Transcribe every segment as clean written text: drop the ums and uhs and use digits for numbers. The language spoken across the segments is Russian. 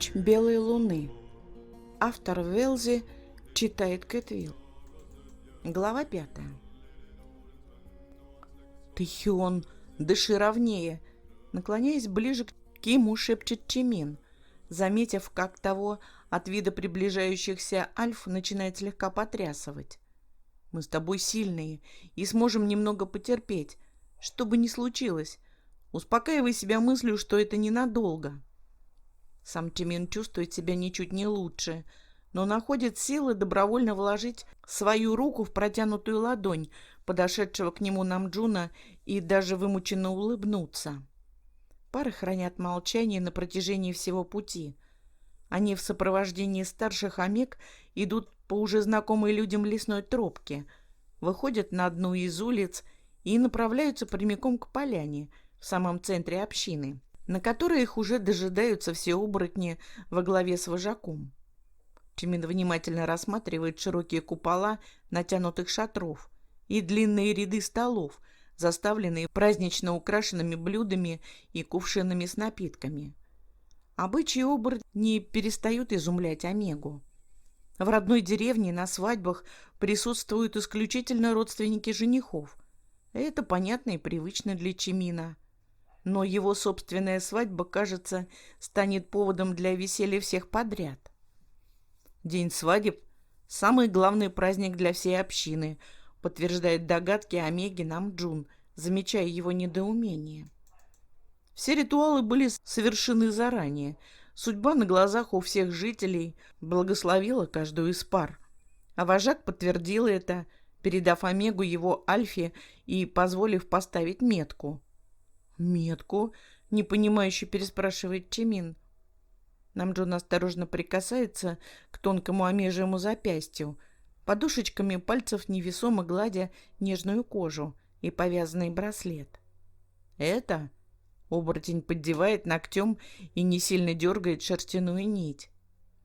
Ночь белой луны. Автор Велзи читает Кэтвилл. Глава 5. «Тэхион, дыши ровнее!» Наклоняясь ближе к Киму, шепчет Чимин, заметив, как того от вида приближающихся альф начинает слегка потрясывать. «Мы с тобой сильные и сможем немного потерпеть, что бы ни случилось. Успокаивай себя мыслью, что это ненадолго». Сам Чимин чувствует себя ничуть не лучше, но находит силы добровольно вложить свою руку в протянутую ладонь подошедшего к нему Намджуна и даже вымученно улыбнуться. Пары хранят молчание на протяжении всего пути. Они в сопровождении старших омег идут по уже знакомой людям лесной тропке, выходят на одну из улиц и направляются прямиком к поляне в самом центре общины, на которой их уже дожидаются все оборотни во главе с вожаком. Чимин внимательно рассматривает широкие купола натянутых шатров и длинные ряды столов, заставленные празднично украшенными блюдами и кувшинами с напитками. Обычаи оборотней не перестают изумлять Омегу. В родной деревне на свадьбах присутствуют исключительно родственники женихов. Это понятно и привычно для Чимина. Но его собственная свадьба, кажется, станет поводом для веселья всех подряд. День свадеб – самый главный праздник для всей общины, подтверждает догадки Омеги Намджун, замечая его недоумение. Все ритуалы были совершены заранее. Судьба на глазах у всех жителей благословила каждую из пар. А вожак подтвердил это, передав Омегу его Альфе и позволив поставить метку. «Метку?» — непонимающе переспрашивает Чимин. Намджун осторожно прикасается к тонкому омежьему запястью, подушечками пальцев невесомо гладя нежную кожу и повязанный браслет. «Это?» — оборотень поддевает ногтем и не сильно дергает шерстяную нить.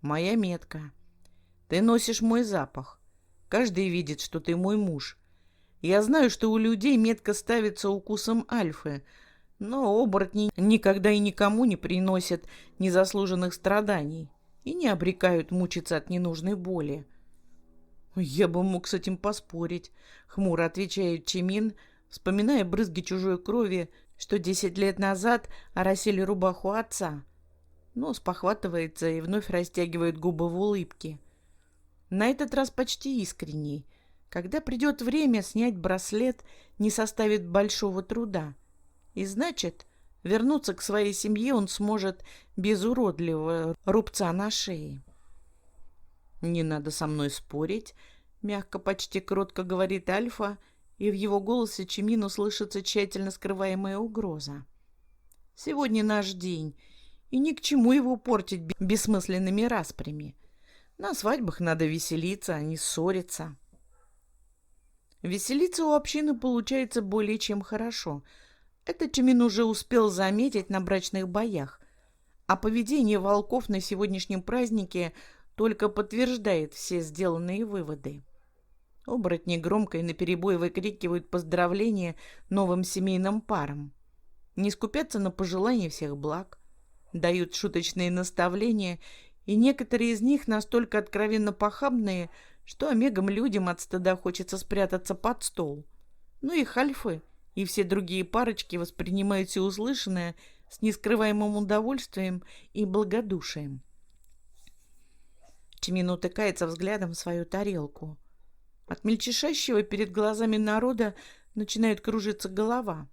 «Моя метка. Ты носишь мой запах. Каждый видит, что ты мой муж. Я знаю, что у людей метка ставится укусом альфы, но оборотни никогда и никому не приносят незаслуженных страданий и не обрекают мучиться от ненужной боли». «Я бы мог с этим поспорить», — хмуро отвечает Чимин, вспоминая брызги чужой крови, что 10 лет назад оросили рубаху отца. Но спохватывается и вновь растягивает губы в улыбке. На этот раз почти искренней. Когда придет время, снять браслет не составит большого труда. И значит, вернуться к своей семье он сможет без уродливого рубца на шее. «Не надо со мной спорить», — мягко, почти кротко говорит Альфа, и в его голосе Чимину слышится тщательно скрываемая угроза. «Сегодня наш день, и ни к чему его портить бессмысленными распрями. На свадьбах надо веселиться, а не ссориться». Веселиться у общины получается более чем хорошо. Это Чимин уже успел заметить на брачных боях, а поведение волков на сегодняшнем празднике только подтверждает все сделанные выводы. Оборотни громко и наперебой выкрикивают поздравления новым семейным парам. Не скупятся на пожелания всех благ, дают шуточные наставления, и некоторые из них настолько откровенно похабные, что омегам-людям от стыда хочется спрятаться под стол. Но их альфы и все другие парочки воспринимают все услышанное с нескрываемым удовольствием и благодушием. Чимин утыкается взглядом в свою тарелку. От мельчешащего перед глазами народа начинает кружиться голова.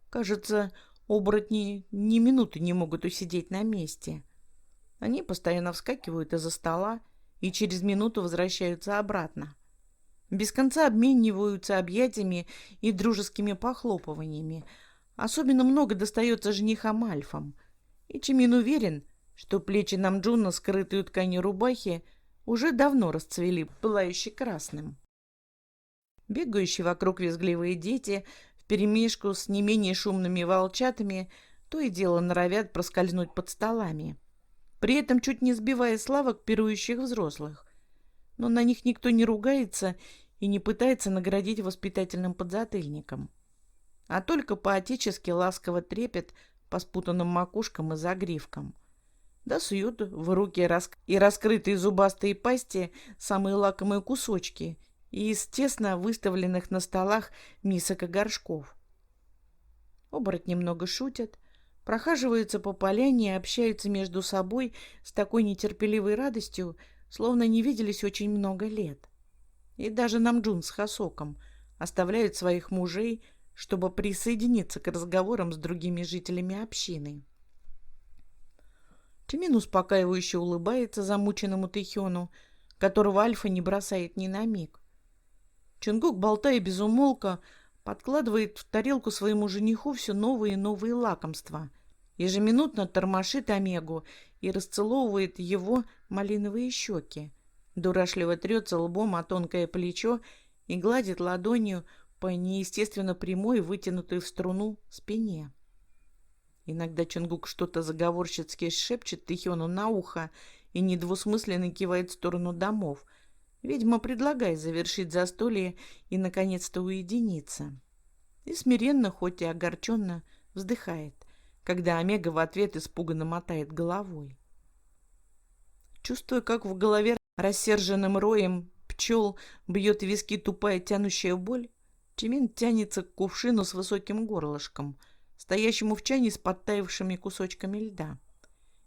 Кажется, оборотни ни минуты не могут усидеть на месте. Они постоянно вскакивают из-за стола и через минуту возвращаются обратно. Без конца обмениваются объятиями и дружескими похлопываниями. Особенно много достается женихам-альфам. И Чимин уверен, что плечи Намджуна, скрытые тканью рубахи, уже давно расцвели пылающе красным. Бегающие вокруг визгливые дети вперемешку с не менее шумными волчатами то и дело норовят проскользнуть под столами, при этом чуть не сбивая с лавок пирующих взрослых. Но на них никто не ругается и не пытается наградить воспитательным подзатыльником, а только по-отечески ласково трепет по спутанным макушкам и загривкам. да суют в руки и раскрытые зубастые пасти самые лакомые кусочки из тесно выставленных на столах мисок и горшков. Оборотни немного шутят, прохаживаются по поляне и общаются между собой с такой нетерпеливой радостью, словно не виделись очень много лет. И даже Намджун с Хасоком оставляют своих мужей, чтобы присоединиться к разговорам с другими жителями общины. Чимин успокаивающе улыбается замученному Тэхёну, которого Альфа не бросает ни на миг. Чонгук, болтая без умолка, подкладывает в тарелку своему жениху все новые и новые лакомства, ежеминутно тормошит Омегу и расцеловывает его малиновые щеки, дурашливо трется лбом о тонкое плечо и гладит ладонью по неестественно прямой, вытянутой в струну спине. Иногда Чонгук что-то заговорщицки шепчет Тэхёну на ухо и недвусмысленно кивает в сторону домов, видимо, предлагая завершить застолье и, наконец-то, уединиться. И смиренно, хоть и огорченно, вздыхает, когда Омега в ответ испуганно мотает головой. Чувствуя, как в голове рассерженным роем пчел бьет виски тупая тянущая боль, Чимин тянется к кувшину с высоким горлышком, стоящему в чане с подтаявшими кусочками льда,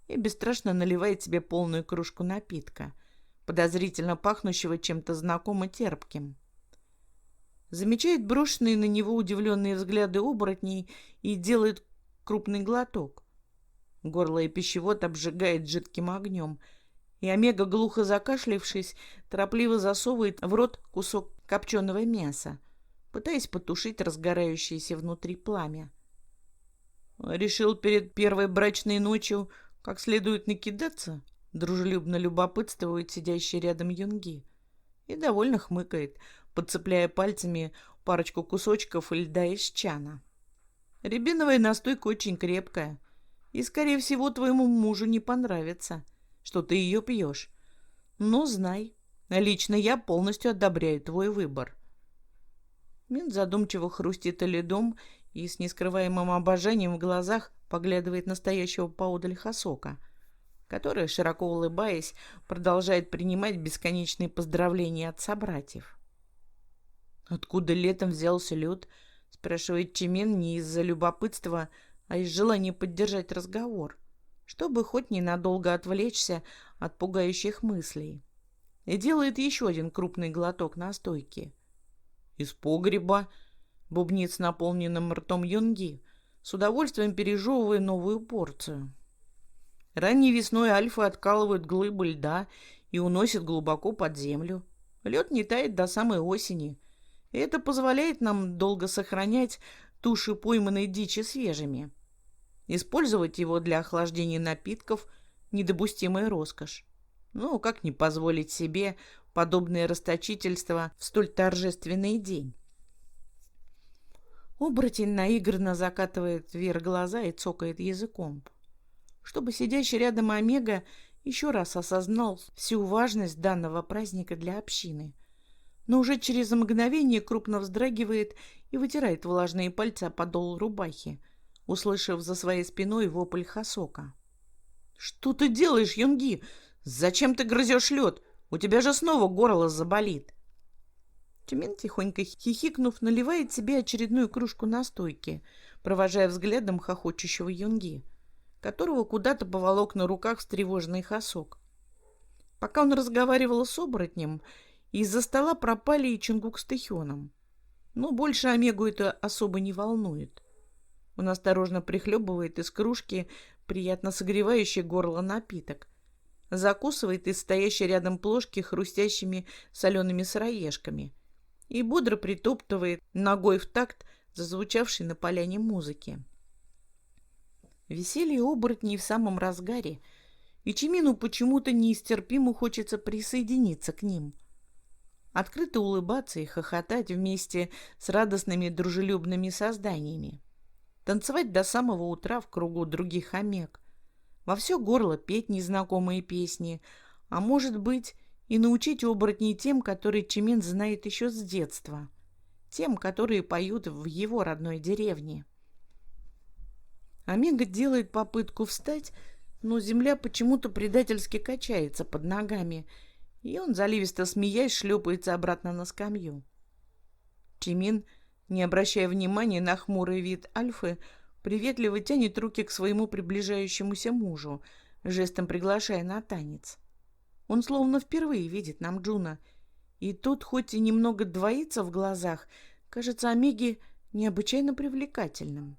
и бесстрашно наливает себе полную кружку напитка, подозрительно пахнущего чем-то знакомо терпким. Замечает брошенные на него удивленные взгляды оборотней и делает крупный глоток. Горло и пищевод обжигает жидким огнем, и Омега, глухо закашлявшись, торопливо засовывает в рот кусок копченого мяса, пытаясь потушить разгорающееся внутри пламя. «Решил перед первой брачной ночью как следует накидаться?» — дружелюбно любопытствует сидящий рядом Юнги и довольно хмыкает, подцепляя пальцами парочку кусочков льда из чана. «Рябиновая настойка очень крепкая, и, скорее всего, твоему мужу не понравится, что ты ее пьешь. Но знай, лично я полностью одобряю твой выбор». Мин задумчиво хрустит ледом и с нескрываемым обожанием в глазах поглядывает на стоящего поодаль Хасока, который, широко улыбаясь, продолжает принимать бесконечные поздравления от собратьев. «Откуда летом взялся лед?» — спрашивает Чимин не из-за любопытства, а из желания поддержать разговор, чтобы хоть ненадолго отвлечься от пугающих мыслей, и делает еще один крупный глоток настойки. «Из погреба», — бубнит с наполненным ртом Юнги, с удовольствием пережевывая новую порцию. Ранней весной альфы откалывают глыбы льда и уносят глубоко под землю. Лед не тает до самой осени, и это позволяет нам долго сохранять туши пойманной дичи свежими. Использовать его для охлаждения напитков – недопустимая роскошь. Ну, как не позволить себе подобное расточительство в столь торжественный день? Оборотень наигранно закатывает вверх глаза и цокает языком, чтобы сидящий рядом Омега еще раз осознал всю важность данного праздника для общины, но уже через мгновение крупно вздрагивает и вытирает влажные пальцы о подол рубахи, услышав за своей спиной вопль Хасока. «Что ты делаешь, Юнги? Зачем ты грызешь лед? У тебя же снова горло заболит!» Чимин, тихонько хихикнув, наливает себе очередную кружку настойки, провожая взглядом хохочущего Юнги, которого куда-то поволок на руках встревоженный Хасок. Пока он разговаривал с оборотнем, из-за стола пропали и Чонгук с Тэхёном. Но больше Омегу это особо не волнует. Он осторожно прихлебывает из кружки приятно согревающий горло напиток, закусывает из стоящей рядом плошки хрустящими солеными сыроежками и бодро притоптывает ногой в такт зазвучавшей на поляне музыки. Веселье оборотней в самом разгаре, и Чимину почему-то нестерпимо хочется присоединиться к ним. Открыто улыбаться и хохотать вместе с радостными дружелюбными созданиями. Танцевать до самого утра в кругу других омег. Во все горло петь незнакомые песни, а может быть и научить оборотней тем, которые Чимин знает еще с детства. Тем, которые поют в его родной деревне. Омега делает попытку встать, но земля почему-то предательски качается под ногами, и он, заливисто смеясь, шлепается обратно на скамью. Чимин, не обращая внимания на хмурый вид Альфы, приветливо тянет руки к своему приближающемуся мужу, жестом приглашая на танец. Он словно впервые видит Намджуна, и тот, хоть и немного двоится в глазах, кажется Омеге необычайно привлекательным.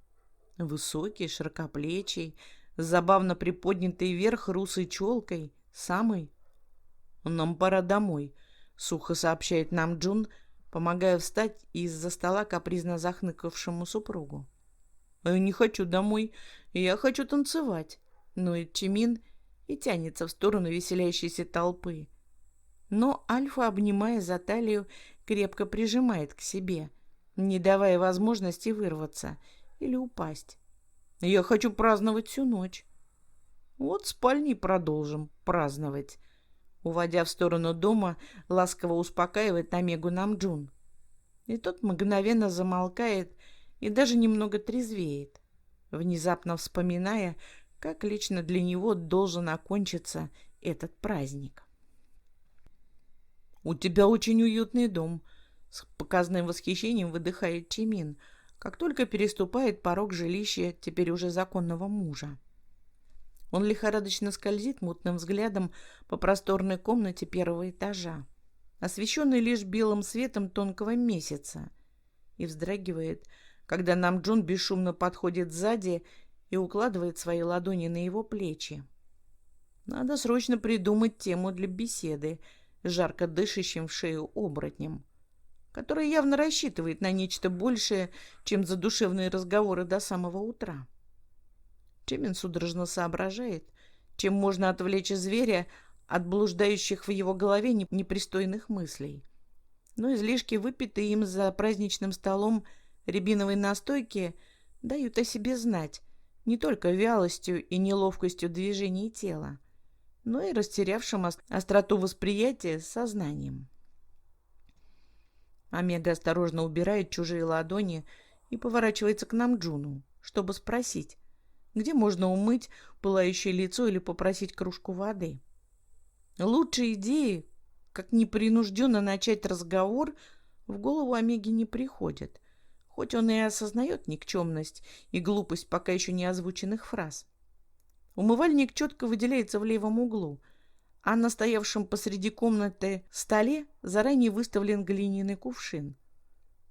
Высокий, широкоплечий, с забавно приподнятой вверх русой челкой, самый. «Нам пора домой», — сухо сообщает Намджун, помогая встать из-за стола капризно захныкавшему супругу. «Я не хочу домой, я хочу танцевать», — ноет Чимин и тянется в сторону веселящейся толпы. Но Альфа, обнимая за талию, крепко прижимает к себе, не давая возможности вырваться или упасть. «Я хочу праздновать всю ночь». «Вот в спальне продолжим праздновать», — уводя в сторону дома, ласково успокаивает Омегу Намджун. И тот мгновенно замолкает и даже немного трезвеет, внезапно вспоминая, как лично для него должен окончиться этот праздник. «У тебя очень уютный дом», — с показным восхищением выдыхает Чимин, как только переступает порог жилища теперь уже законного мужа. Он лихорадочно скользит мутным взглядом по просторной комнате первого этажа, освещенной лишь белым светом тонкого месяца, и вздрагивает, когда Намджун бесшумно подходит сзади и укладывает свои ладони на его плечи. Надо срочно придумать тему для беседы с жарко дышащим в шею оборотнем, который явно рассчитывает на нечто большее, чем задушевные разговоры до самого утра. Чимин судорожно соображает, чем можно отвлечь зверя от блуждающих в его голове непристойных мыслей. Но излишки, выпитые им за праздничным столом рябиновой настойки, дают о себе знать не только вялостью и неловкостью движений тела, но и растерявшим остроту восприятия сознанием. Омега осторожно убирает чужие ладони и поворачивается к Намджуну, чтобы спросить, где можно умыть пылающее лицо или попросить кружку воды. Лучшей идеи, как непринужденно начать разговор, в голову Омеги не приходит, хоть он и осознает никчемность и глупость пока еще не озвученных фраз. Умывальник четко выделяется в левом углу, а на стоявшем посреди комнаты столе заранее выставлен глиняный кувшин.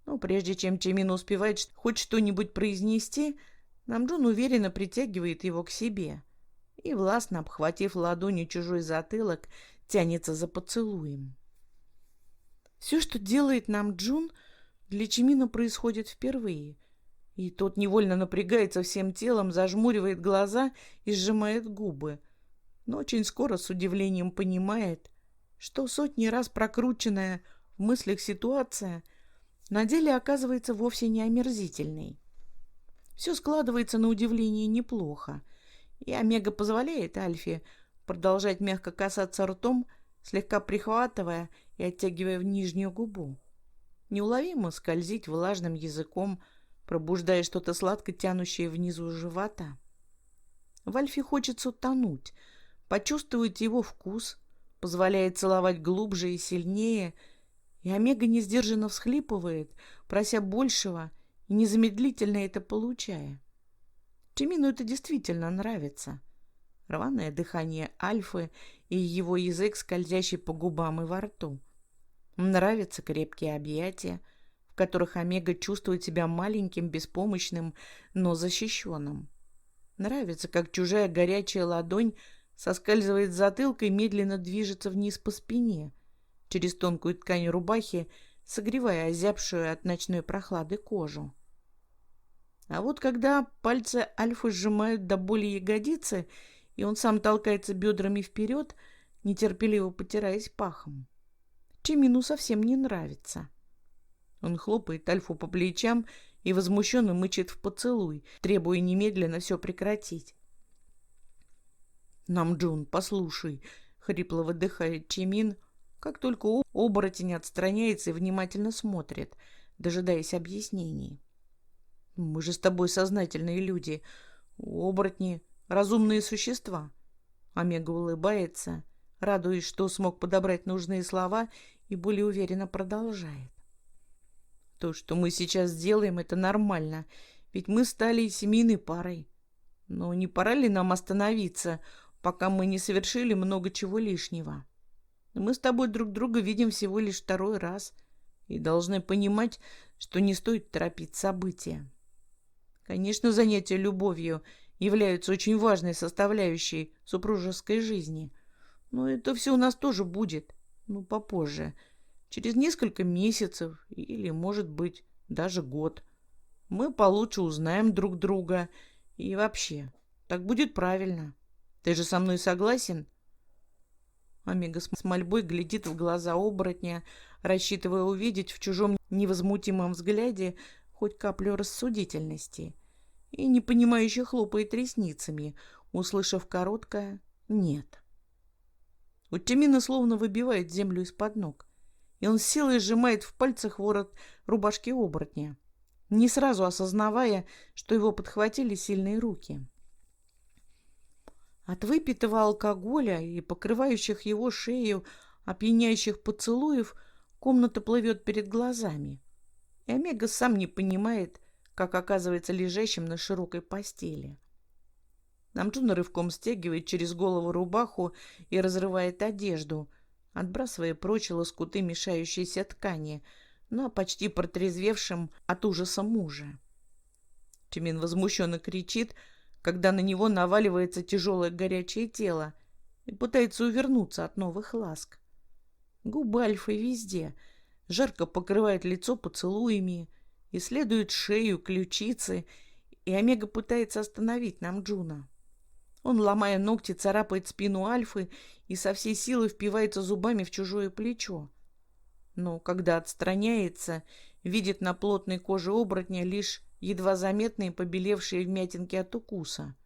Но прежде чем Чимин успевает хоть что-нибудь произнести, Намджун уверенно притягивает его к себе и, властно обхватив ладонью чужой затылок, тянется за поцелуем. Все, что делает Намджун, для Чимина происходит впервые, и тот невольно напрягается всем телом, зажмуривает глаза и сжимает губы, но очень скоро с удивлением понимает, что сотни раз прокрученная в мыслях ситуация на деле оказывается вовсе не омерзительной. Все складывается на удивление неплохо, и Омега позволяет Альфе продолжать мягко касаться ртом, слегка прихватывая и оттягивая в нижнюю губу. Неуловимо скользить влажным языком, пробуждая что-то сладко тянущее внизу живота. В Альфе хочется утонуть, почувствовать его вкус, позволяет целовать глубже и сильнее, и Омега несдержанно всхлипывает, прося большего и незамедлительно это получая. Чимину это действительно нравится. Рваное дыхание Альфы и его язык, скользящий по губам и во рту. Нравятся крепкие объятия, в которых Омега чувствует себя маленьким, беспомощным, но защищенным. Нравится, как чужая горячая ладонь соскальзывает с затылка и медленно движется вниз по спине, через тонкую ткань рубахи, согревая озябшую от ночной прохлады кожу. А вот когда пальцы Альфы сжимают до боли ягодицы, и он сам толкается бедрами вперед, нетерпеливо потираясь пахом, Чимину совсем не нравится. Он хлопает Альфу по плечам и возмущенно мычит в поцелуй, требуя немедленно все прекратить. «Намджун, послушай», — хрипло выдыхает Чимин, как только оборотень отстраняется и внимательно смотрит, дожидаясь объяснений. «Мы же с тобой сознательные люди, оборотни — разумные существа. Омега улыбается, радуясь, что смог подобрать нужные слова, и более уверенно продолжает. То, что мы сейчас делаем, это нормально, ведь мы стали семейной парой. Но не пора ли нам остановиться, пока мы не совершили много чего лишнего? Мы с тобой друг друга видим всего лишь второй раз и должны понимать, что не стоит торопить события. Конечно, занятия любовью являются очень важной составляющей супружеской жизни, но это все у нас тоже будет, попозже, через несколько месяцев или, может быть, даже год. Мы получше узнаем друг друга и вообще, так будет правильно. Ты же со мной согласен? Омега с мольбой глядит в глаза оборотня, рассчитывая увидеть в чужом невозмутимом взгляде хоть каплю рассудительности, и непонимающе хлопает ресницами, услышав короткое «нет». У Тимина словно выбивает землю из-под ног, и он с силой сжимает в пальцах ворот рубашки оборотня, не сразу осознавая, что его подхватили сильные руки. От выпитого алкоголя и покрывающих его шею опьяняющих поцелуев комната плывет перед глазами, и Омега сам не понимает, как оказывается лежащим на широкой постели. Намджун рывком стягивает через голову рубаху и разрывает одежду, отбрасывая прочь лоскуты мешающейся ткани, но почти протрезвевшим от ужаса мужа. Тимин возмущенно кричит, когда на него наваливается тяжелое горячее тело, и пытается увернуться от новых ласк. Губы Альфы везде, жарко покрывает лицо поцелуями, исследует шею, ключицы, и Омега пытается остановить Намджуна. Он, ломая ногти, царапает спину Альфы и со всей силы впивается зубами в чужое плечо. Но когда отстраняется, видит на плотной коже оборотня лишь едва заметные побелевшие вмятинки от укуса.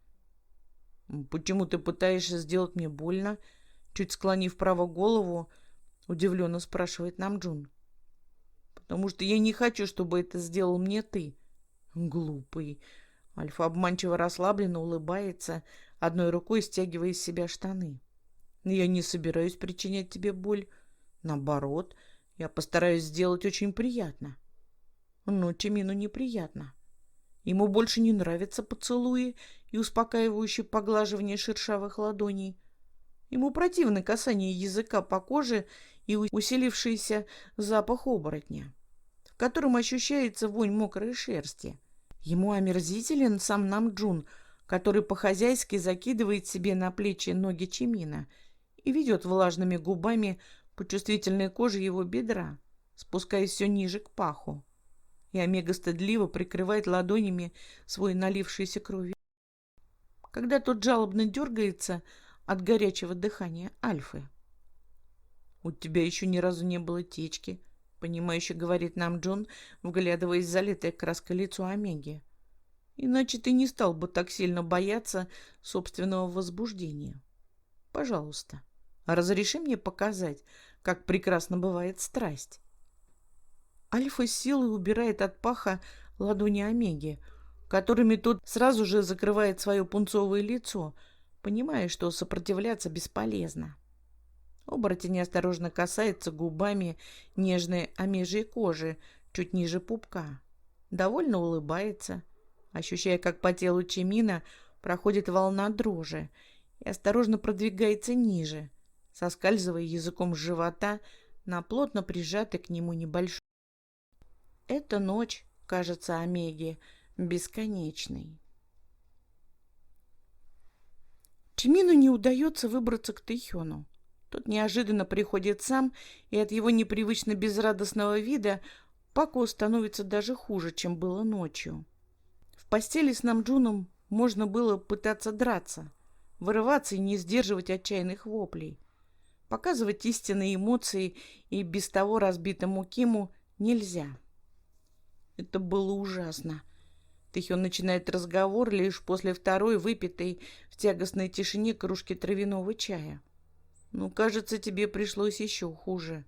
«Почему ты пытаешься сделать мне больно?» Чуть склонив право голову, удивленно спрашивает Намджун. «Потому что я не хочу, чтобы это сделал мне ты». «Глупый». Альфа обманчиво расслабленно улыбается, одной рукой стягивая из себя штаны. «Я не собираюсь причинять тебе боль. Наоборот, я постараюсь сделать очень приятно». Но Тимину неприятно. Ему больше не нравятся поцелуи и успокаивающее поглаживание шершавых ладоней. Ему противно касание языка по коже и усилившийся запах оборотня, в котором ощущается вонь мокрой шерсти. Ему омерзителен сам Намджун, который по-хозяйски закидывает себе на плечи ноги Тимина и ведет влажными губами по чувствительной коже его бедра, спускаясь все ниже к паху. И Омега стыдливо прикрывает ладонями свой налившийся кровью, когда тот жалобно дергается от горячего дыхания Альфы. «У тебя еще ни разу не было течки», — понимающе говорит Намджун, вглядываясь в залитое краской лицо Омеги. «Иначе ты не стал бы так сильно бояться собственного возбуждения. Пожалуйста, разреши мне показать, как прекрасно бывает страсть». Альфа с силой убирает от паха ладони Омеги, которыми тот сразу же закрывает свое пунцовое лицо, понимая, что сопротивляться бесполезно. Оборотень осторожно касается губами нежной омежьей кожи чуть ниже пупка, довольно улыбается, ощущая, как по телу Тимина проходит волна дрожи, и осторожно продвигается ниже, соскальзывая языком с живота на плотно прижатый к нему небольшой. Эта ночь кажется Омеге бесконечной. Тимину не удается выбраться к Тэйхёну. Тот неожиданно приходит сам, и от его непривычно безрадостного вида Паку становится даже хуже, чем было ночью. В постели с Намджуном можно было пытаться драться, вырываться и не сдерживать отчаянных воплей. Показывать истинные эмоции и без того разбитому Киму нельзя. Это было ужасно. Тэйхён начинает разговор лишь после второй выпитой в тягостной тишине кружки травяного чая. «Ну, кажется, тебе пришлось еще хуже».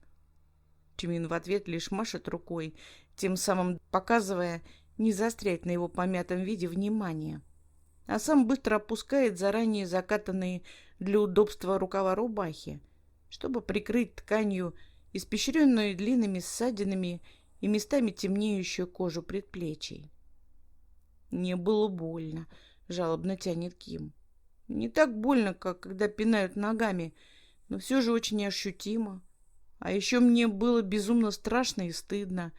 Тимин в ответ лишь машет рукой, тем самым показывая не заострять на его помятом виде внимание. а сам быстро опускает заранее закатанные для удобства рукава рубахи, чтобы прикрыть тканью испещренную длинными ссадинами и местами темнеющую кожу предплечий. «Мне было больно», — жалобно тянет Ким. «Не так больно, как когда пинают ногами, но все же очень ощутимо. А еще мне было безумно страшно и стыдно.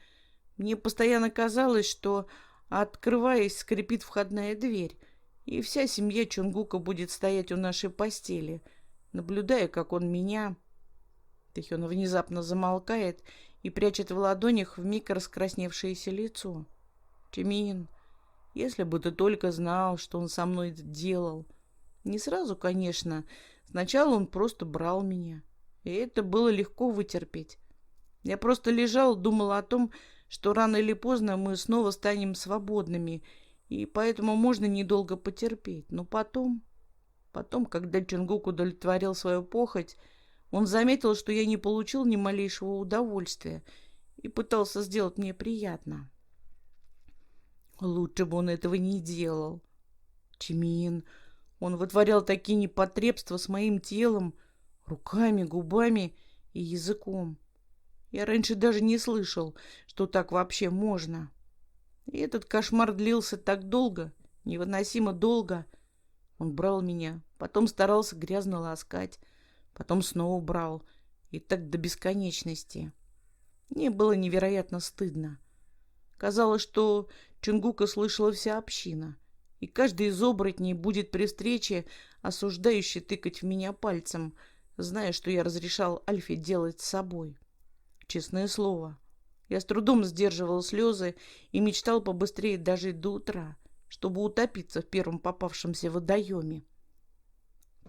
Мне постоянно казалось, что, открываясь, скрипит входная дверь, и вся семья Чонгука будет стоять у нашей постели, наблюдая, как он меня...» Тэхён внезапно замолкает и прячет в ладонях вмиг раскрасневшееся лицо. «Чимин, если бы ты только знал, что он со мной делал. Не сразу, конечно. Сначала он просто брал меня. И это было легко вытерпеть. Я просто лежал, думал о том, что рано или поздно мы снова станем свободными, и поэтому можно недолго потерпеть. Но потом, когда Чонгук удовлетворил свою похоть, он заметил, что я не получил ни малейшего удовольствия и пытался сделать мне приятно. Лучше бы он этого не делал. Чимин, он вытворял такие непотребства с моим телом, руками, губами и языком. Я раньше даже не слышал, что так вообще можно. И этот кошмар длился так долго, невыносимо долго. Он брал меня, потом старался грязно ласкать, потом снова брал, и так до бесконечности. Мне было невероятно стыдно. Казалось, что Чонгука слышала вся община, и каждый из оборотней будет при встрече осуждающий тыкать в меня пальцем, зная, что я разрешал Альфе делать с собой. Честное слово, я с трудом сдерживал слезы и мечтал побыстрее дожить до утра, чтобы утопиться в первом попавшемся водоеме.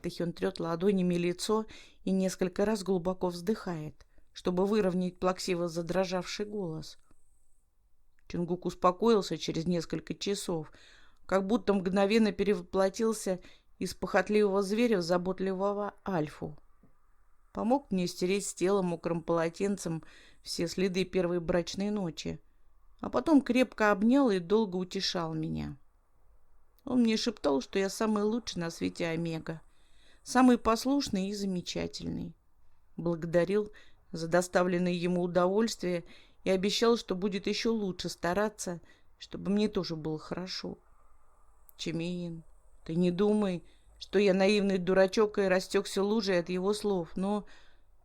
Тэхён трет ладонями лицо и несколько раз глубоко вздыхает, чтобы выровнять плаксиво задрожавший голос. Чонгук успокоился через несколько часов, как будто мгновенно перевоплотился из похотливого зверя в заботливого Альфу. Помог мне стереть с тела мокрым полотенцем все следы первой брачной ночи, а потом крепко обнял и долго утешал меня. Он мне шептал, что я самый лучший на свете Омега, самый послушный и замечательный. Благодарил за доставленное ему удовольствие и обещал, что будет еще лучше стараться, чтобы мне тоже было хорошо. Чимин, ты не думай, что я наивный дурачок и растекся лужей от его слов, но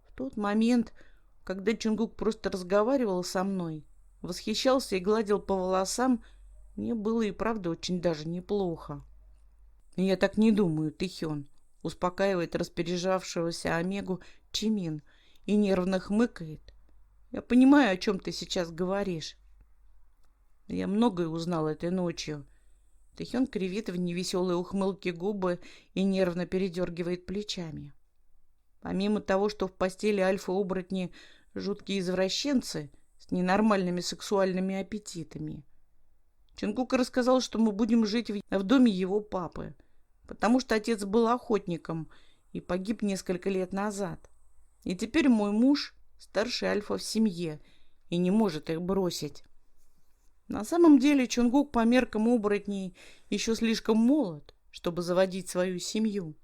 в тот момент, когда Чонгук просто разговаривал со мной, восхищался и гладил по волосам, мне было и правда очень даже неплохо. Я так не думаю, Тэхён, успокаивает распережавшегося Омегу Чимин и нервно хмыкает. Я понимаю, о чем ты сейчас говоришь. Я многое узнал этой ночью. Тэхён кривит в невеселой ухмылке губы и нервно передергивает плечами. Помимо того, что в постели альфа-оборотни жуткие извращенцы с ненормальными сексуальными аппетитами, Чонгук рассказал, что мы будем жить в доме его папы, потому что отец был охотником и погиб несколько лет назад. И теперь мой муж старший альфа в семье и не может их бросить. На самом деле Чонгук по меркам оборотней еще слишком молод, чтобы заводить свою семью.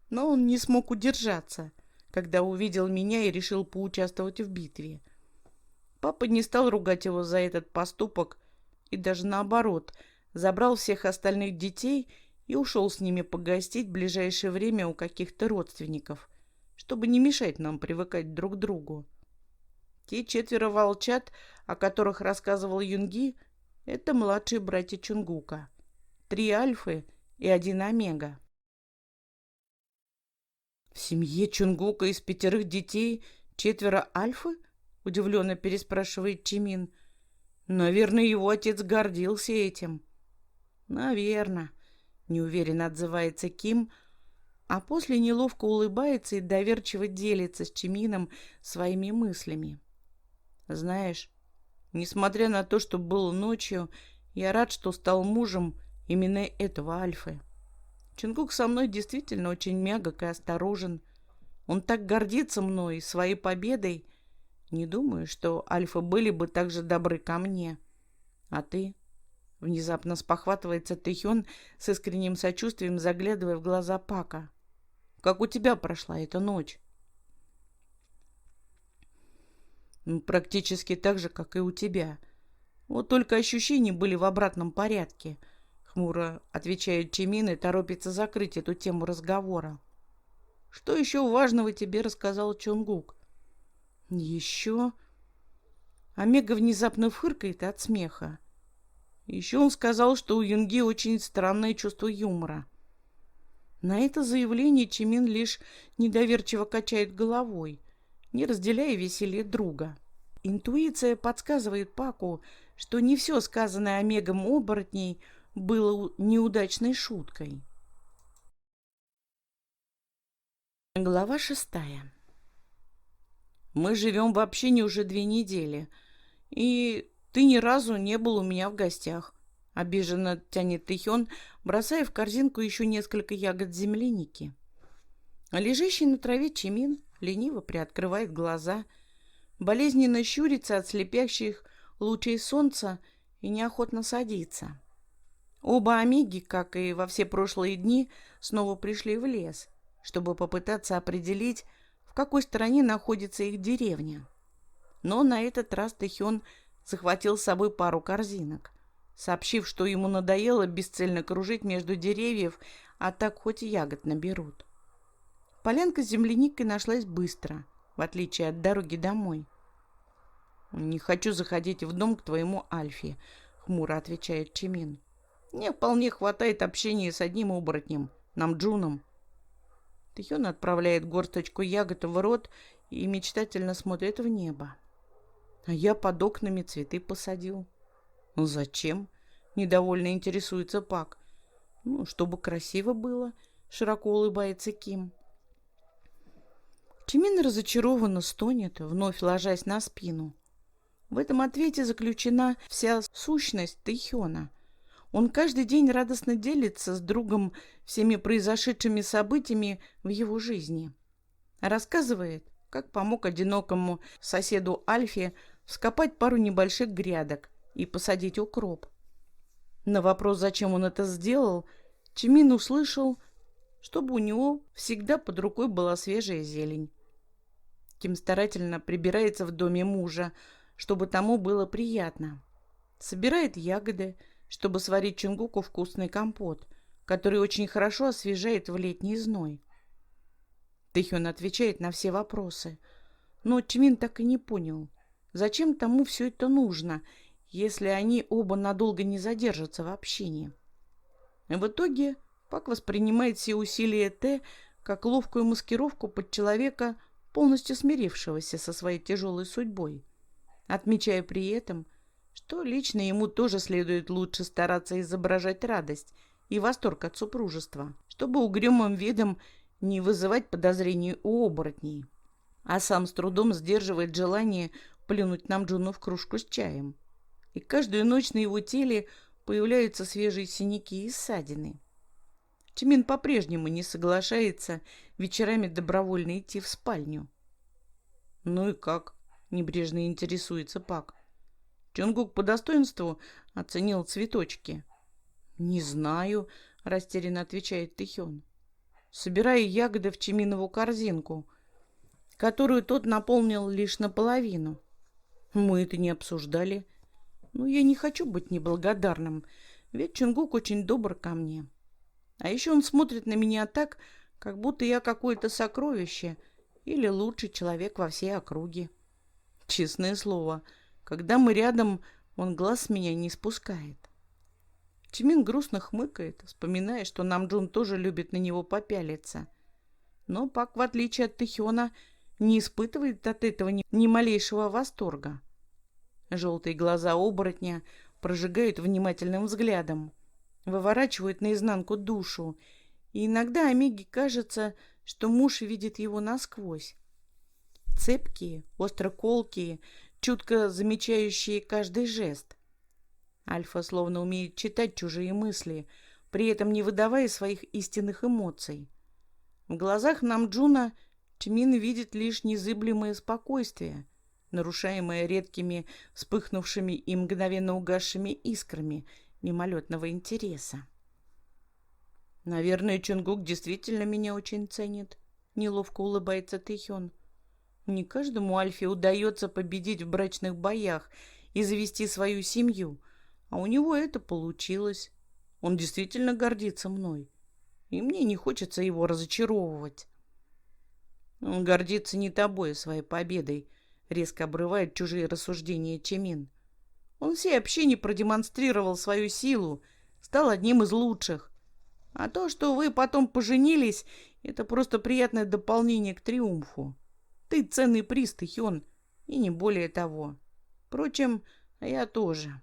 Но он не смог удержаться, когда увидел меня и решил поучаствовать в битве. Папа не стал ругать его за этот поступок и даже наоборот, забрал всех остальных детей и ушел с ними погостить в ближайшее время у каких-то родственников, чтобы не мешать нам привыкать друг к другу. Те 4 волчат, о которых рассказывал Юнги, это младшие братья Чонгука. 3 альфы и 1 омега. В семье Чонгука из 5 детей 4 альфы? Удивленно переспрашивает Чимин. Наверное, его отец гордился этим. Наверное, неуверенно отзывается Ким, а после неловко улыбается и доверчиво делится с Чимином своими мыслями. Знаешь, несмотря на то, что было ночью, я рад, что стал мужем именно этого альфы. Чонгук со мной действительно очень мягок и осторожен. Он так гордится мной и своей победой. Не думаю, что альфы были бы так же добры ко мне. А ты? Внезапно спохватывается Тэхён с искренним сочувствием, заглядывая в глаза Пака. Как у тебя прошла эта ночь? Практически так же, как и у тебя. Вот только ощущения были в обратном порядке. Хмуро отвечает Чимин и торопится закрыть эту тему разговора. Что еще важного тебе рассказал Чонгук? Еще... Омега внезапно фыркает от смеха. Еще он сказал, что у Юнги очень странное чувство юмора. На это заявление Чимин лишь недоверчиво качает головой, не разделяя веселье друга. Интуиция подсказывает Паку, что не все сказанное Омегом оборотней было неудачной шуткой. Глава 6. Мы живем в общине уже 2 недели, и ты ни разу не был у меня в гостях. Обиженно тянет Тэхён, бросая в корзинку еще несколько ягод земляники. А лежащий на траве Чимин лениво приоткрывает глаза, болезненно щурится от слепящих лучей солнца и неохотно садится. Оба омеги, как и во все прошлые дни, снова пришли в лес, чтобы попытаться определить, в какой стороне находится их деревня. Но на этот раз Тэхён захватил с собой пару корзинок, сообщив, что ему надоело бесцельно кружить между деревьев, а так хоть и ягод наберут. Полянка с земляникой нашлась быстро, в отличие от дороги домой. «Не хочу заходить в дом к твоему Альфе», — хмуро отвечает Чимин. «Мне вполне хватает общения с одним оборотнем, Намджуном». Тэхён отправляет горсточку ягод в рот и мечтательно смотрит в небо. «А я под окнами цветы посадил». «Ну зачем?» — недовольно интересуется Пак. «Ну, чтобы красиво было», — широко улыбается Ким. Чимин разочарованно стонет, вновь ложась на спину. В этом ответе заключена вся сущность Тэхёна. Он каждый день радостно делится с другом всеми произошедшими событиями в его жизни. Рассказывает, как помог одинокому соседу Альфе вскопать пару небольших грядок и посадить укроп. На вопрос, зачем он это сделал, Чимин услышал, чтобы у него всегда под рукой была свежая зелень. Ким старательно прибирается в доме мужа, чтобы тому было приятно. Собирает ягоды, чтобы сварить Чонгуку вкусный компот, который очень хорошо освежает в летний зной. Тэхён отвечает на все вопросы, но Чимин так и не понял, зачем тому все это нужно, если они оба надолго не задержатся в общине. В итоге Пак воспринимает все усилия Т как ловкую маскировку под человека, полностью смирившегося со своей тяжелой судьбой, отмечая при этом, что лично ему тоже следует лучше стараться изображать радость и восторг от супружества, чтобы угрюмым видом не вызывать подозрений у оборотней, а сам с трудом сдерживает желание плюнуть Намджуну в кружку с чаем. И каждую ночь на его теле появляются свежие синяки и ссадины. Чимин по-прежнему не соглашается вечерами добровольно идти в спальню. «Ну и как?» — небрежно интересуется Пак. Чонгук по достоинству оценил цветочки. «Не знаю», — растерянно отвечает Тэхён, собирая ягоды в Чиминову корзинку, которую тот наполнил лишь наполовину. «Мы это не обсуждали. Но я не хочу быть неблагодарным, ведь Чонгук очень добр ко мне. А еще он смотрит на меня так, как будто я какое-то сокровище или лучший человек во всей округе. Честное слово, когда мы рядом, он глаз с меня не спускает». Чимин грустно хмыкает, вспоминая, что Намджун тоже любит на него попялиться. Но Пак, в отличие от Тэхёна, не испытывает от этого ни малейшего восторга. Желтые глаза оборотня прожигают внимательным взглядом, выворачивают наизнанку душу, и иногда Омеге кажется, что муж видит его насквозь. Цепкие, остроколкие, чутко замечающие каждый жест. Альфа словно умеет читать чужие мысли, при этом не выдавая своих истинных эмоций. В глазах Намджуна Чимин видит лишь незыблемое спокойствие, нарушаемое редкими вспыхнувшими и мгновенно угасшими искрами, мимолетного интереса. «Наверное, Чонгук действительно меня очень ценит», — неловко улыбается Тэхён. «Не каждому Альфе удается победить в брачных боях и завести свою семью, а у него это получилось. Он действительно гордится мной, и мне не хочется его разочаровывать». «Он гордится не тобой, а своей победой», — резко обрывает чужие рассуждения Чимин. «Он всей общине продемонстрировал свою силу, стал одним из лучших. А то, что вы потом поженились, это просто приятное дополнение к триумфу. Ты ценный приз, Тэхён, и не более того. Впрочем, я тоже».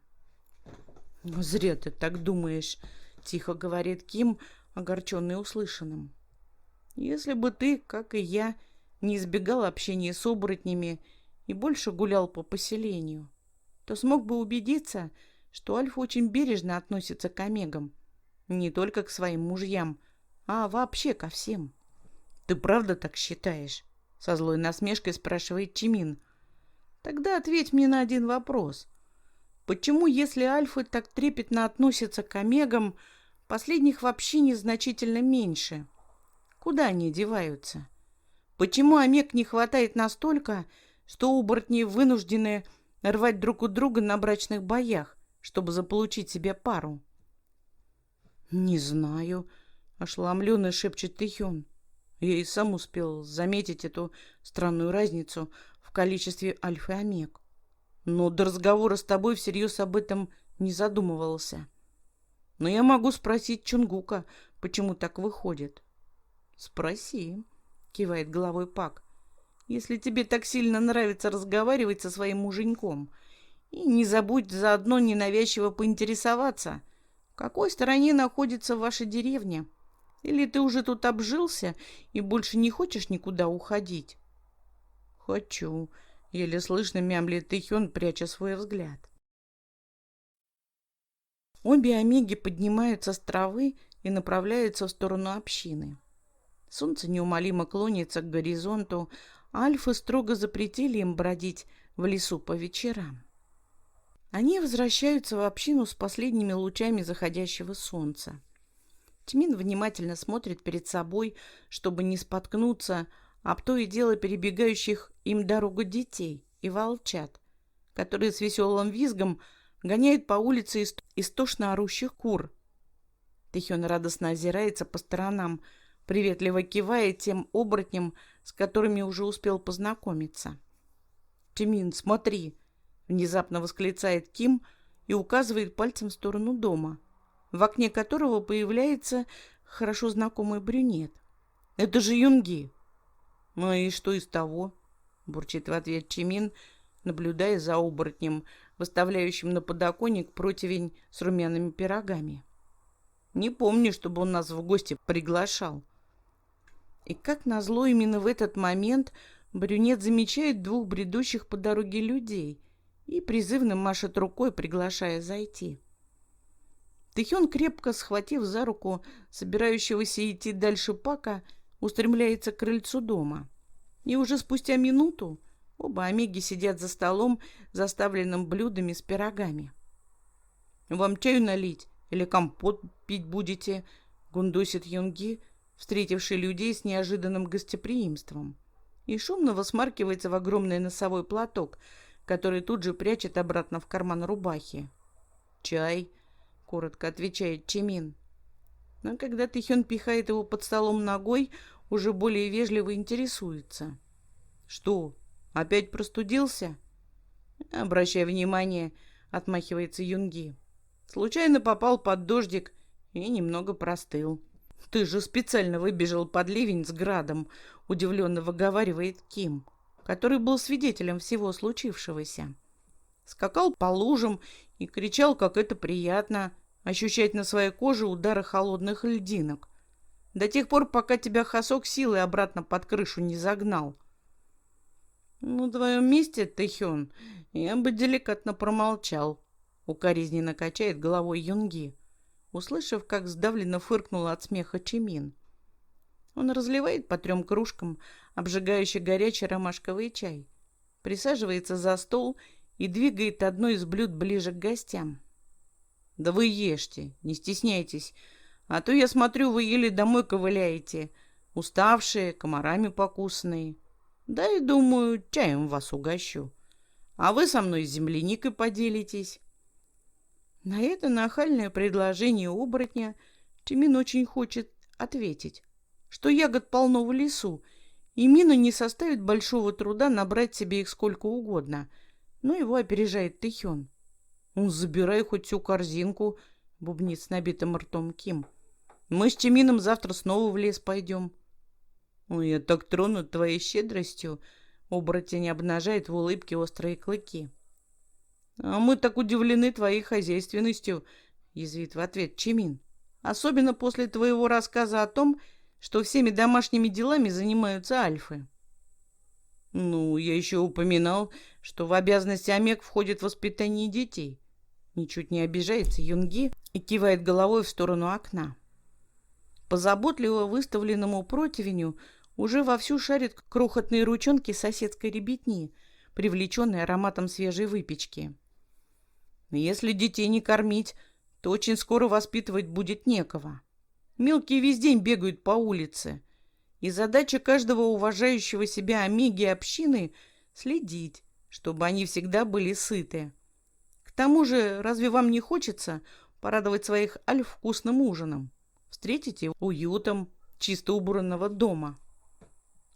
«Зря ты так думаешь», — тихо говорит Ким, огорченный услышанным. «Если бы ты, как и я, не избегал общения с оборотнями и больше гулял по поселению, то смог бы убедиться, что Альфа очень бережно относится к омегам, не только к своим мужьям, а вообще ко всем». «Ты правда так считаешь?» — со злой насмешкой спрашивает Чимин. «Тогда ответь мне на один вопрос. Почему, если альфы так трепетно относятся к омегам, последних вообще незначительно меньше? Куда они деваются? Почему омег не хватает настолько, что оборотни вынуждены рвать друг у друга на брачных боях, чтобы заполучить себе пару?» «Не знаю», — ошеломленно шепчет Тэхён. «Я и сам успел заметить эту странную разницу в количестве альфа и омег. Но до разговора с тобой всерьез об этом не задумывался. Но я могу спросить Чонгука, почему так выходит». «Спроси», — кивает головой Пак, «если тебе так сильно нравится разговаривать со своим муженьком. И не забудь заодно ненавязчиво поинтересоваться, в какой стороне находится ваша деревня. Или ты уже тут обжился и больше не хочешь никуда уходить?» «Хочу», — еле слышно мямлит Тэхён, пряча свой взгляд. Обе омеги поднимаются с травы и направляются в сторону общины. Солнце неумолимо клонится к горизонту, а альфы строго запретили им бродить в лесу по вечерам. Они возвращаются в общину с последними лучами заходящего солнца. Тимин внимательно смотрит перед собой, чтобы не споткнуться об то и дело перебегающих им дорогу детей и волчат, которые с веселым визгом гоняют по улице истошно орущих кур. Тэхён радостно озирается по сторонам, приветливо кивая тем оборотням, с которыми уже успел познакомиться. «Тимин, смотри!» — внезапно восклицает Ким и указывает пальцем в сторону дома, в окне которого появляется хорошо знакомый брюнет. «Это же Юнги!» «Ну и что из того?» — бурчит в ответ Чимин, наблюдая за оборотнем, выставляющим на подоконник противень с румяными пирогами. «Не помню, чтобы он нас в гости приглашал». И как назло, именно в этот момент брюнет замечает двух бредущих по дороге людей и призывно машет рукой, приглашая зайти. Тэхён, крепко схватив за руку собирающегося идти дальше Пака, устремляется к крыльцу дома. И уже спустя минуту оба омеги сидят за столом, заставленным блюдами с пирогами. «Вам чаю налить или компот пить будете?» — гундосит Юнги, встретивший людей с неожиданным гостеприимством, и шумно высмаркивается в огромный носовой платок, который тут же прячет обратно в карман рубахи. «Чай», — коротко отвечает Чимин. Но когда Тэхён пихает его под столом ногой, уже более вежливо интересуется. «Что, опять простудился?» «Обращай внимание», — отмахивается Юнги. «Случайно попал под дождик и немного простыл». «Ты же специально выбежал под ливень с градом», — удивленно выговаривает Ким, который был свидетелем всего случившегося. Скакал по лужам и кричал, как это приятно — ощущать на своей коже удары холодных льдинок. До тех пор, пока тебя Хасок силой обратно под крышу не загнал. «На твоем месте, Тэхён, я бы деликатно промолчал», — укоризненно качает головой Юнги, услышав, как сдавленно фыркнула от смеха Чимин. Он разливает по 3 кружкам обжигающий горячий ромашковый чай, присаживается за стол и двигает одно из блюд ближе к гостям. Да вы ешьте, не стесняйтесь, а то я смотрю, вы еле домой ковыляете, уставшие, комарами покусанные. Да и думаю, чаем вас угощу. А вы со мной с земляникой поделитесь. На это нахальное предложение оборотня Чимин очень хочет ответить, что ягод полно в лесу, и Мину не составит большого труда набрать себе их сколько угодно. Но его опережает Тэхён. «Ну, забирай хоть всю корзинку», — бубнит с набитым ртом Ким. «Мы с Чимином завтра снова в лес пойдем». «Ой, я так тронут твоей щедростью», — оборотень обнажает в улыбке острые клыки. «А мы так удивлены твоей хозяйственностью», — язвит в ответ Чимин. «Особенно после твоего рассказа о том, что всеми домашними делами занимаются альфы». «Ну, я еще упоминал, что в обязанности Омег входит воспитание детей». Ничуть не обижается Юнги и кивает головой в сторону окна. По заботливо выставленному противню уже вовсю шарят крохотные ручонки соседской ребятни, привлеченные ароматом свежей выпечки. Если детей не кормить, то очень скоро воспитывать будет некого. Мелкие весь день бегают по улице. И задача каждого уважающего себя омеги общины — следить, чтобы они всегда были сыты. К тому же, разве вам не хочется порадовать своих альф вкусным ужином? Встретите уютом чисто убранного дома.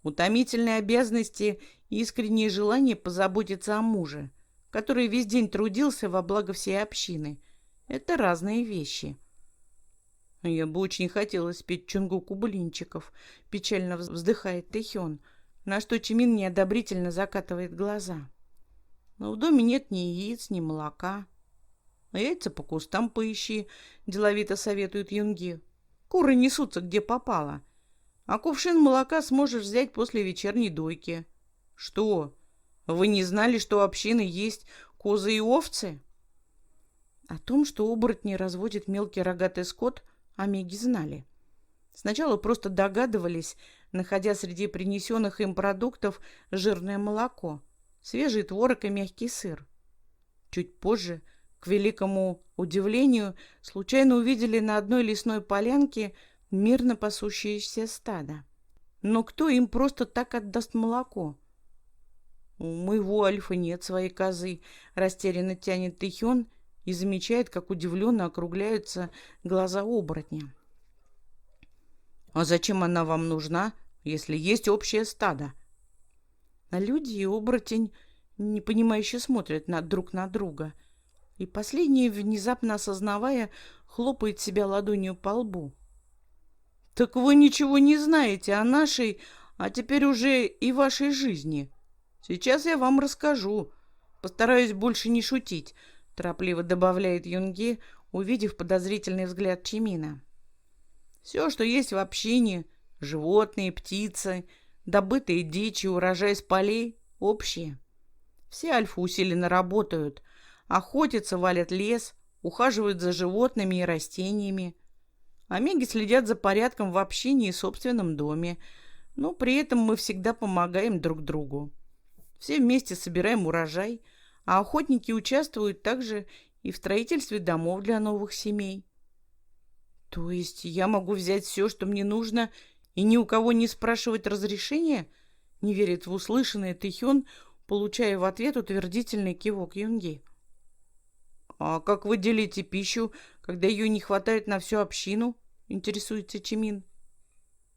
Утомительные обязанности и искреннее желание позаботиться о муже, который весь день трудился во благо всей общины — это разные вещи. «Я бы очень хотела спеть Чонгуку блинчиков», — печально вздыхает Тэхён, на что Чимин неодобрительно закатывает глаза. «Но в доме нет ни яиц, ни молока». «Яйца по кустам поищи», — деловито советует Юнги. «Куры несутся где попало. А кувшин молока сможешь взять после вечерней дойки». «Что? Вы не знали, что у общины есть козы и овцы?» О том, что оборотни разводят мелкий рогатый скот, омеги знали. Сначала просто догадывались, находя среди принесенных им продуктов жирное молоко, свежий творог и мягкий сыр. Чуть позже, к великому удивлению, случайно увидели на одной лесной полянке мирно пасущееся стадо. Но кто им просто так отдаст молоко? «У моего альфа нет своей козы», — растерянно тянет Тэхён и замечает, как удивленно округляются глаза оборотня. «А зачем она вам нужна, если есть общее стадо?» А люди и оборотень непонимающе смотрят друг на друга, и последний, внезапно осознавая, хлопает себя ладонью по лбу. «Так вы ничего не знаете о нашей, а теперь уже и вашей жизни. Сейчас я вам расскажу. Постараюсь больше не шутить», — торопливо добавляет Юнги, увидев подозрительный взгляд Чимина. «Все, что есть в общине, животные, птицы, добытые дичи, урожай с полей, общие. Все альфы усиленно работают, охотятся, валят лес, ухаживают за животными и растениями. Омеги следят за порядком в общине и собственном доме, но при этом мы всегда помогаем друг другу. Все вместе собираем урожай, а охотники участвуют также и в строительстве домов для новых семей». «То есть я могу взять все, что мне нужно, и ни у кого не спрашивать разрешения?» — не верит в услышанное Тэхён, получая в ответ утвердительный кивок Юнги. «А как вы делите пищу, когда ее не хватает на всю общину?» — интересуется Чимин.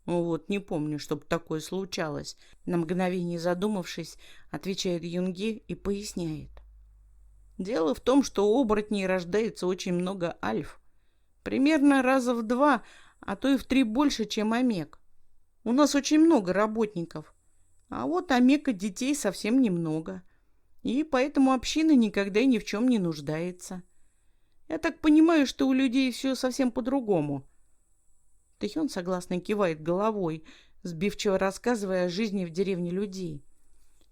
«Вот не помню, чтобы такое случалось», — на мгновение задумавшись, отвечает Юнги и поясняет. «Дело в том, что у оборотней рождается очень много альф. Примерно раза в 2, а то и в 3 больше, чем омег. У нас очень много работников, а вот омега детей совсем немного, и поэтому община никогда и ни в чем не нуждается. Я так понимаю, что у людей все совсем по-другому». Тэхён согласно кивает головой, сбивчиво рассказывая о жизни в деревне людей.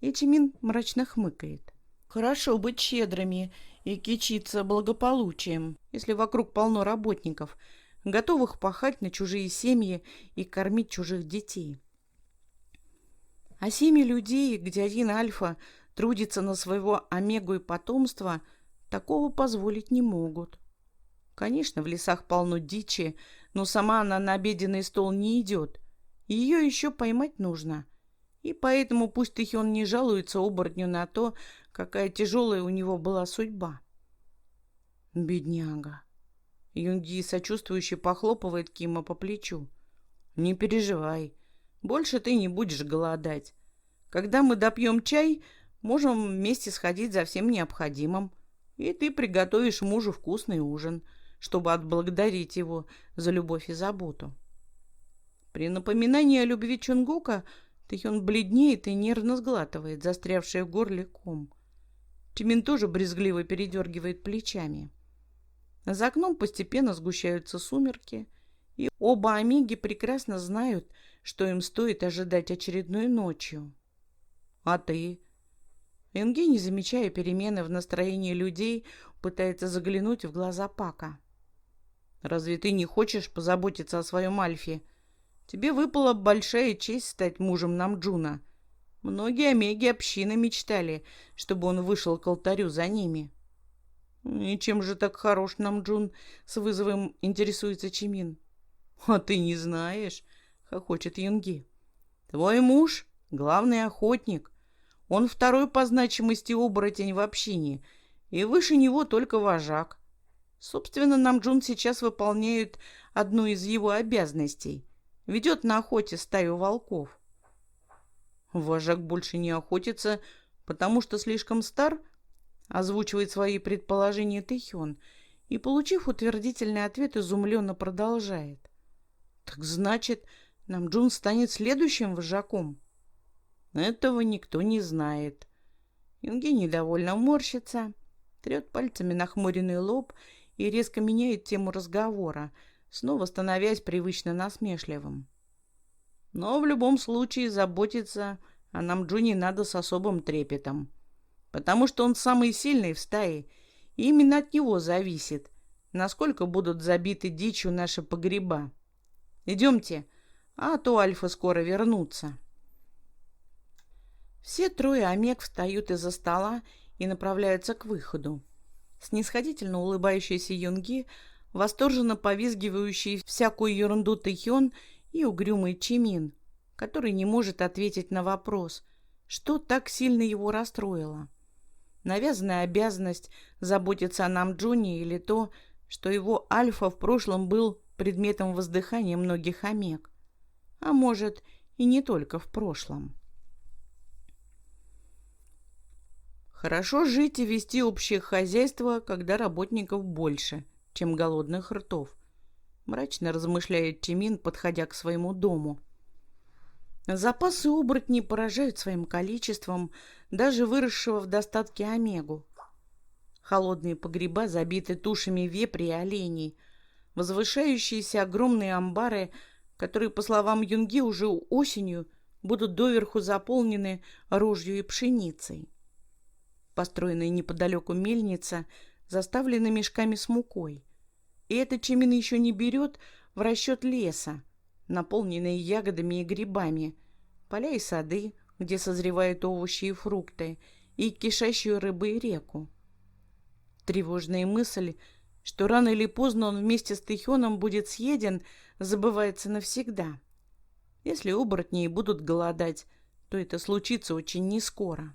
И Чимин мрачно хмыкает. «Хорошо быть щедрыми и кичиться благополучием, если вокруг полно работников, готовых пахать на чужие семьи и кормить чужих детей. А семьи людей, где один альфа трудится на своего омегу и потомство, такого позволить не могут. Конечно, в лесах полно дичи, но сама она на обеденный стол не идет. Ее еще поймать нужно. И поэтому пусть Тэхён не жалуется оборотню на то, какая тяжелая у него была судьба. Бедняга. Юнги сочувствующе похлопывает Кима по плечу. Не переживай, больше ты не будешь голодать. Когда мы допьем чай, можем вместе сходить за всем необходимым. И ты приготовишь мужу вкусный ужин, чтобы отблагодарить его за любовь и заботу. При напоминании о любви Чонгука Тэхён бледнеет и нервно сглатывает застрявший в горле ком. Чимин тоже брезгливо передергивает плечами. За окном постепенно сгущаются сумерки, и оба омеги прекрасно знают, что им стоит ожидать очередной ночью. А ты? Юнги, не замечая перемены в настроении людей, пытается заглянуть в глаза Пака. Разве ты не хочешь позаботиться о своем Альфе? Тебе выпала большая честь стать мужем Намджуна. Многие омеги общины мечтали, чтобы он вышел к алтарю за ними. И чем же так хорош Намджун? С вызовом интересуется Чимин. А ты не знаешь, хохочет Юнги. Твой муж — главный охотник. Он второй по значимости оборотень в общине, и выше него только вожак. Собственно, Намджун сейчас выполняет одну из его обязанностей. Ведет на охоте стаю волков. Вожак больше не охотится, потому что слишком стар, озвучивает свои предположения Тэхён, и, получив утвердительный ответ, изумленно продолжает. Так значит, Намджун станет следующим вожаком? Этого никто не знает. Юнги недовольно морщится, трет пальцами нахмуренный лоб и резко меняет тему разговора, снова становясь привычно насмешливым. Но в любом случае заботиться о Намджуне надо с особым трепетом, потому что он самый сильный в стае, и именно от него зависит, насколько будут забиты дичью наши погреба. Идемте, а то альфы скоро вернутся. Все трое омег встают из-за стола и направляются к выходу. Снисходительно улыбающийся Юнги, восторженно повизгивающий всякую ерунду Тэхён и угрюмый Чимин, который не может ответить на вопрос, что так сильно его расстроило. Навязанная обязанность заботиться о Намджуне или то, что его альфа в прошлом был предметом воздыхания многих омег. А может, и не только в прошлом. Хорошо жить и вести общее хозяйство, когда работников больше, чем голодных ртов, мрачно размышляет Чимин, подходя к своему дому. Запасы оборотней поражают своим количеством даже выросшего в достатке омегу. Холодные погреба забиты тушами вепрей и оленей, возвышающиеся огромные амбары, которые, по словам Юнги, уже осенью будут доверху заполнены рожью и пшеницей. Построенная неподалеку мельница заставлена мешками с мукой. И это Чимин еще не берет в расчет леса, наполненные ягодами и грибами, поля и сады, где созревают овощи и фрукты, и кишащую рыбой реку. Тревожная мысль, что рано или поздно он вместе с Тэхёном будет съеден, забывается навсегда. Если оборотни и будут голодать, то это случится очень нескоро.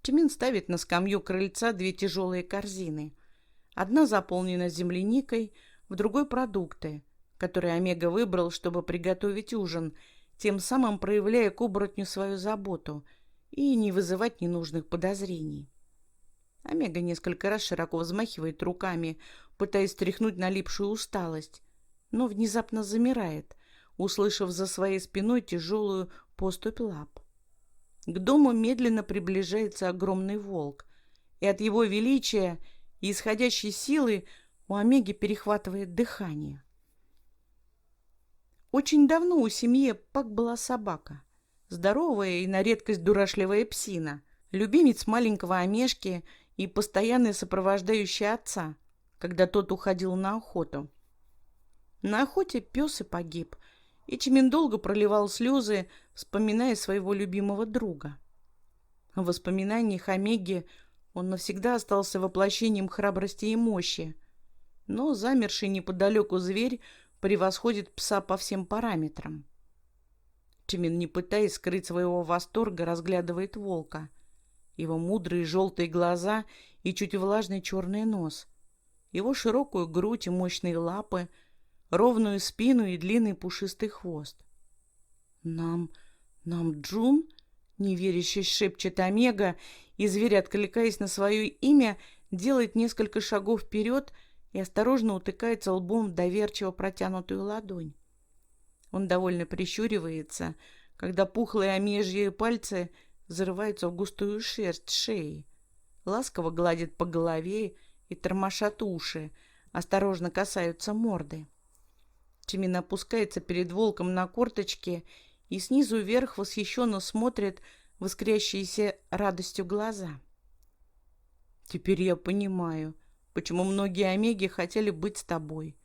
Чимин ставит на скамью крыльца две тяжелые корзины. Одна заполнена земляникой, в другой — продукты, которые Омега выбрал, чтобы приготовить ужин, тем самым проявляя к оборотню свою заботу и не вызывать ненужных подозрений. Омега несколько раз широко взмахивает руками, пытаясь стряхнуть налипшую усталость, но внезапно замирает, услышав за своей спиной тяжелую поступь лап. К дому медленно приближается огромный волк, и от его величия и исходящей силы у Омеги перехватывает дыхание. Очень давно у семьи Пак была собака, здоровая и на редкость дурашливая псина, любимец маленького Омежки и постоянный сопровождающий отца, когда тот уходил на охоту. На охоте пес и погиб, и Чимин долго проливал слезы, вспоминая своего любимого друга. В воспоминаниях Омеги он навсегда остался воплощением храбрости и мощи, но замерший неподалеку зверь превосходит пса по всем параметрам. Чимин, не пытаясь скрыть своего восторга, разглядывает волка. Его мудрые желтые глаза и чуть влажный черный нос, его широкую грудь и мощные лапы, ровную спину и длинный пушистый хвост. «Нам Джун?» — неверяще шепчет Омега, и зверь, откликаясь на свое имя, делает несколько шагов вперед и осторожно утыкается лбом в доверчиво протянутую ладонь. Он довольно прищуривается, когда пухлые омежьи пальцы зарываются в густую шерсть шеи, ласково гладят по голове и тормошат уши, осторожно касаются морды. Чимин опускается перед волком на корточки и снизу вверх восхищенно смотрит в искрящиеся радостью глаза. «Теперь я понимаю, почему многие омеги хотели быть с тобой.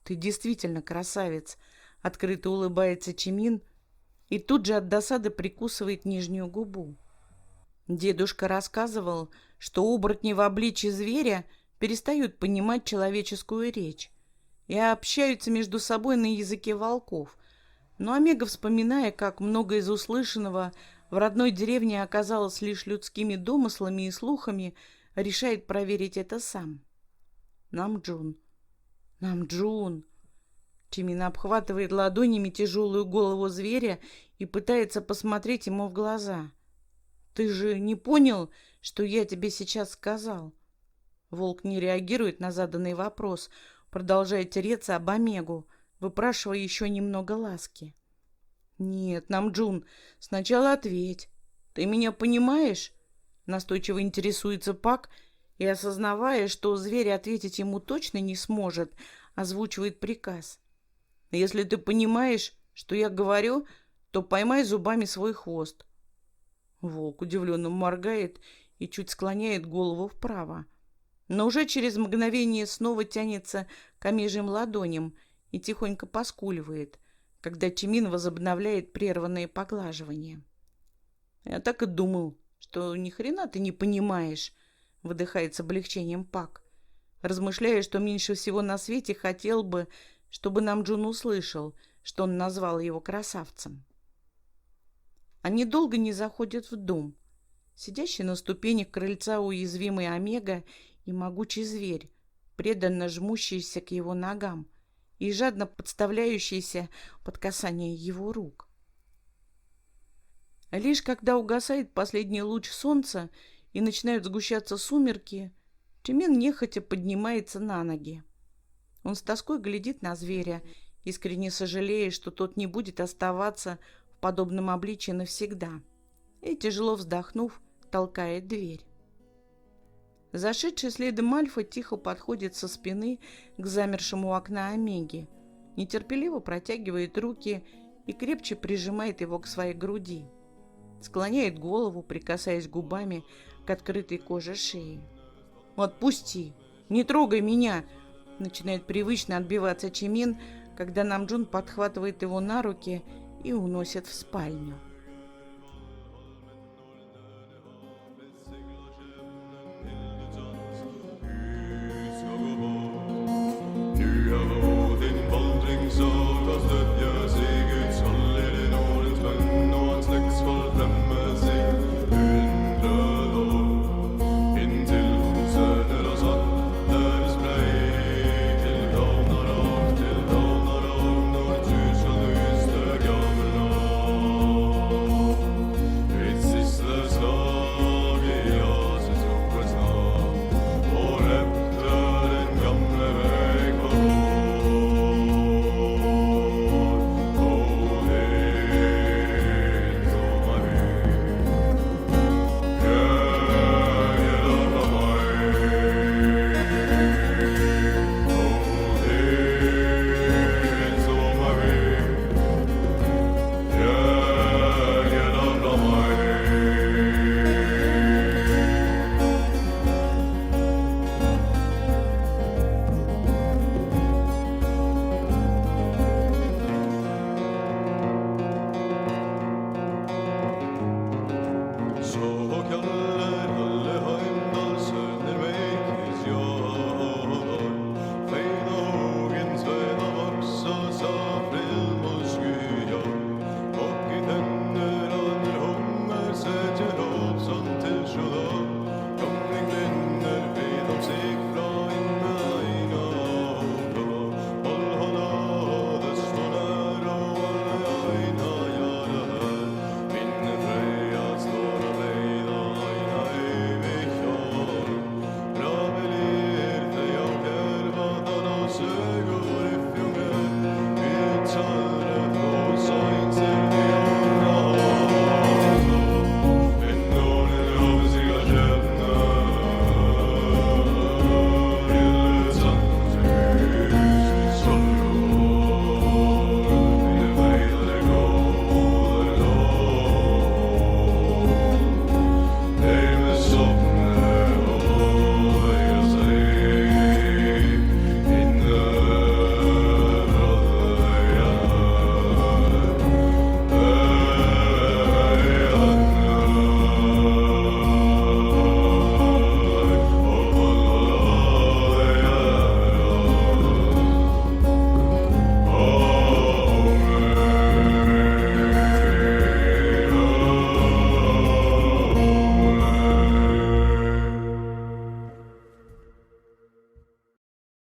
Ты действительно красавец», — открыто улыбается Чимин и тут же от досады прикусывает нижнюю губу. Дедушка рассказывал, что оборотни в обличье зверя перестают понимать человеческую речь и общаются между собой на языке волков. Но Омега, вспоминая, как многое из услышанного в родной деревне оказалось лишь людскими домыслами и слухами, решает проверить это сам. Нам Джун. Чимин обхватывает ладонями тяжелую голову зверя и пытается посмотреть ему в глаза. «Ты же не понял, что я тебе сейчас сказал?» Волк не реагирует на заданный вопрос, продолжая тереться об Омегу, выпрашивая еще немного ласки. «Нет, Намджун, сначала ответь. Ты меня понимаешь?» Настойчиво интересуется Пак и, осознавая, что зверь ответить ему точно не сможет, озвучивает приказ. «Если ты понимаешь, что я говорю, то поймай зубами свой хвост». Волк удивленно моргает и чуть склоняет голову вправо, но уже через мгновение снова тянется к омежьим ладоням и тихонько поскуливает, когда Чимин возобновляет прерванные поглаживания. «Я так и думал, что ни хрена ты не понимаешь», — выдыхает с облегчением Пак, размышляя, что меньше всего на свете хотел бы, чтобы Намджун услышал, что он назвал его красавцем. Они долго не заходят в дом. Сидящий на ступенях крыльца уязвимый Омега и могучий зверь, преданно жмущийся к его ногам и жадно подставляющийся под касание его рук. Лишь когда угасает последний луч солнца и начинают сгущаться сумерки, Чимин нехотя поднимается на ноги. Он с тоской глядит на зверя, искренне сожалея, что тот не будет оставаться в подобном обличии навсегда, и, тяжело вздохнув, толкает дверь. Зашедший следом Альфа тихо подходит со спины к замершему у окна Омеги, нетерпеливо протягивает руки и крепче прижимает его к своей груди, склоняет голову, прикасаясь губами к открытой коже шеи. «Отпусти! Не трогай меня!» Начинает привычно отбиваться Чимин, когда Намджун подхватывает его на руки и уносит в спальню.